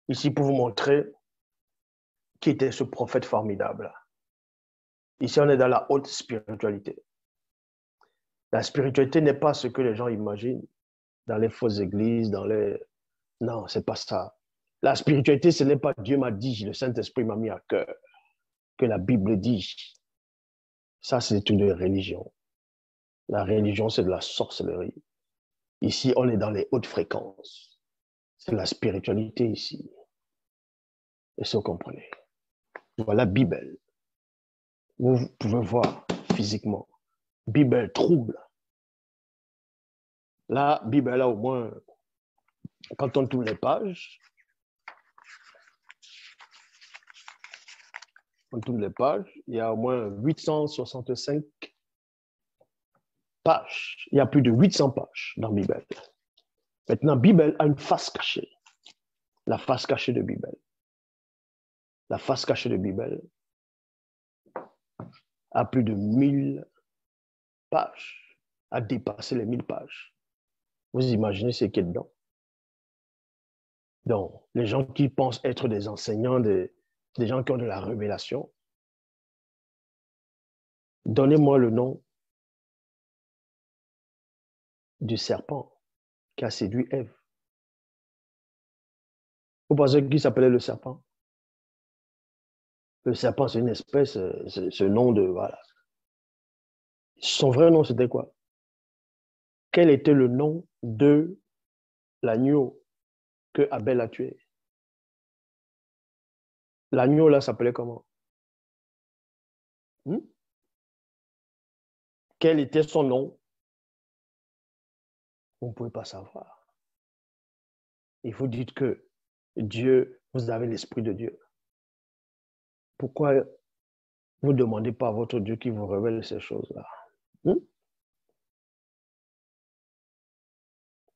Ici, pour vous montrer qui était ce prophète formidable. Ici, on est dans la haute spiritualité. La spiritualité n'est pas ce que les gens imaginent dans les fausses églises, dans les... Non, c'est pas ça. La spiritualité, ce n'est pas Dieu m'a dit, le Saint-Esprit m'a mis à cœur, que la Bible dit. Ça, c'est une religion. La religion, c'est de la sorcellerie. Ici, on est dans les hautes fréquences. C'est la spiritualité ici. Est-ce que vous comprenez? Voilà Bible. Vous pouvez voir physiquement. Bible trouble. La Bible, là, au moins, quand on tourne les pages, il y a au moins 865 pages. Il y a plus de 800 pages dans la Bible. Maintenant, Bible a une face cachée. La face cachée de Bible. La face cachée de Bible a plus de 1000 pages, a dépassé les 1000 pages. Vous imaginez ce qu'il y a dedans? Donc, les gens qui pensent être des enseignants, des gens qui ont de la révélation, donnez-moi le nom du serpent qui a séduit Ève. Vous pensez qui s'appelait le serpent? Le serpent, c'est une espèce, ce nom de... Voilà. Son vrai nom, c'était quoi? Quel était le nom de l'agneau que Abel a tué? L'agneau, là, s'appelait comment? Quel était son nom? Vous ne pouvez pas savoir. Il faut dire que Dieu, vous avez l'Esprit de Dieu. Pourquoi vous ne demandez pas à votre Dieu qui vous révèle ces choses-là?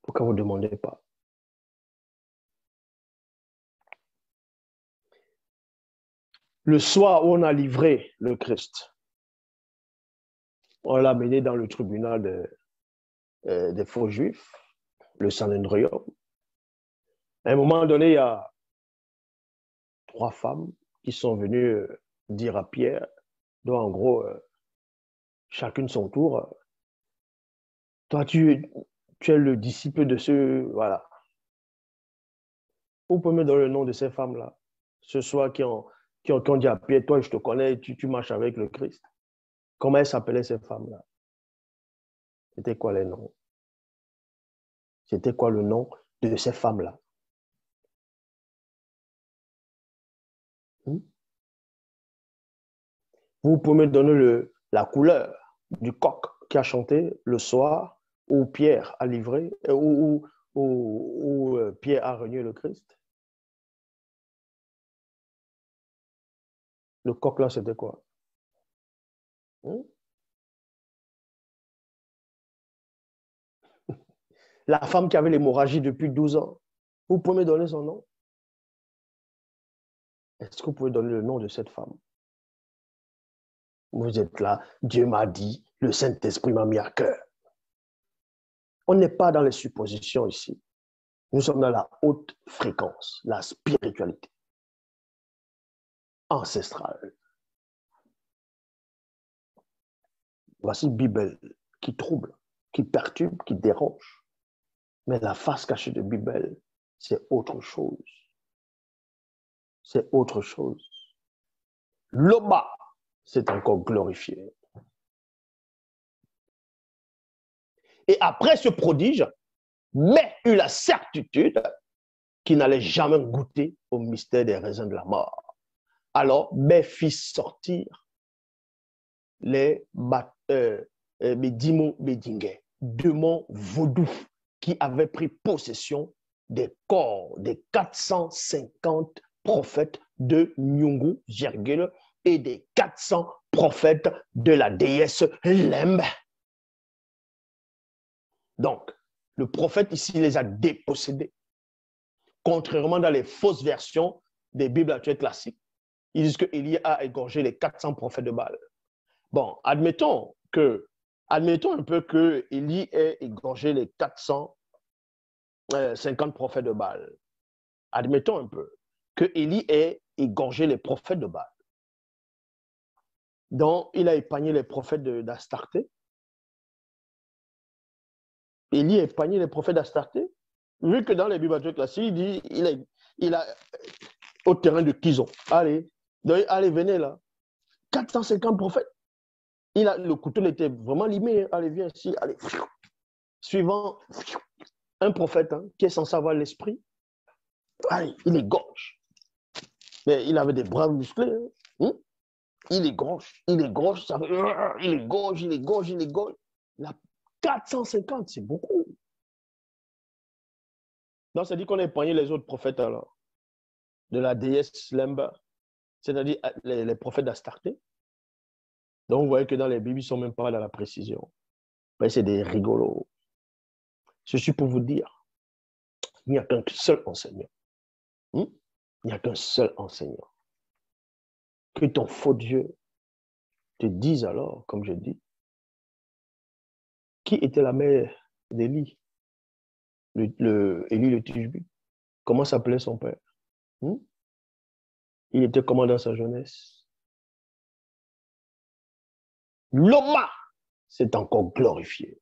Pourquoi vous ne demandez pas? Le soir où on a livré le Christ, on l'a mené dans le tribunal des faux juifs, le Sanhedrion. À un moment donné, il y a 3 femmes qui sont venues dire à Pierre, donc en gros, chacune son tour, toi, tu es le disciple de ceux, voilà. Vous pouvez me donner le nom de ces femmes-là, ce soir qui ont dit à Pierre, toi, je te connais, tu marches avec le Christ. Comment elles s'appelaient ces femmes-là? C'était quoi les noms? C'était quoi le nom de ces femmes-là? Vous pouvez me donner la couleur du coq qui a chanté le soir où Pierre a livré, où Pierre a renié le Christ? Le coq là, c'était quoi? La femme qui avait l'hémorragie depuis 12 ans. Vous pouvez me donner son nom? Est-ce que vous pouvez donner le nom de cette femme? Vous êtes là, Dieu m'a dit, le Saint-Esprit m'a mis à cœur. On n'est pas dans les suppositions ici. Nous sommes dans la haute fréquence, la spiritualité ancestrale. Voici une Bible qui trouble, qui perturbe, qui dérange. Mais la face cachée de Bible, c'est autre chose. C'est autre chose. L'Oba, c'est encore glorifié. Et après ce prodige, mais eut la certitude qu'il n'allait jamais goûter au mystère des raisins de la mort. Alors, mais fit sortir les démons vaudous qui avaient pris possession des corps des 450 prophètes de Nyungu Jergel et des 400 prophètes de la déesse Lembe. Donc, le prophète ici les a dépossédés. Contrairement dans les fausses versions des Bibles actuelles classiques, ils disent qu'Élie a égorgé les 400 prophètes de Baal. Bon, admettons un peu que Élie ait égorgé les 450 prophètes de Baal. Admettons un peu. que Élie ait égorgé les prophètes de Baal. Donc, il a épargné les prophètes d'Astarté. Élie a épargné les prophètes d'Astarté. Vu que dans les Bibles classiques, il dit il a au terrain de Kizon. Allez, venez là. 450 prophètes. Le couteau était vraiment limé. Allez, viens ici. Allez. Suivant un prophète qui est censé avoir l'esprit, il égorge. Mais il avait des bras musclés. Il égorge, il égorge, il égorge. Il a 450, c'est beaucoup. Donc, ça dit qu'on a épargné les autres prophètes alors, de la déesse Lemba, c'est-à-dire les prophètes d'Astarté. Donc, vous voyez que dans les Bibles, ils ne sont même pas dans la précision. Mais c'est des rigolos. Ceci pour vous dire, il n'y a qu'un seul enseignant. Il n'y a qu'un seul enseignant. Que ton faux Dieu te dise alors, comme je dis, qui était la mère d'Élie, Élie le Tishbi. Comment s'appelait son père? Il était comment dans sa jeunesse? L'Oma s'est encore glorifié.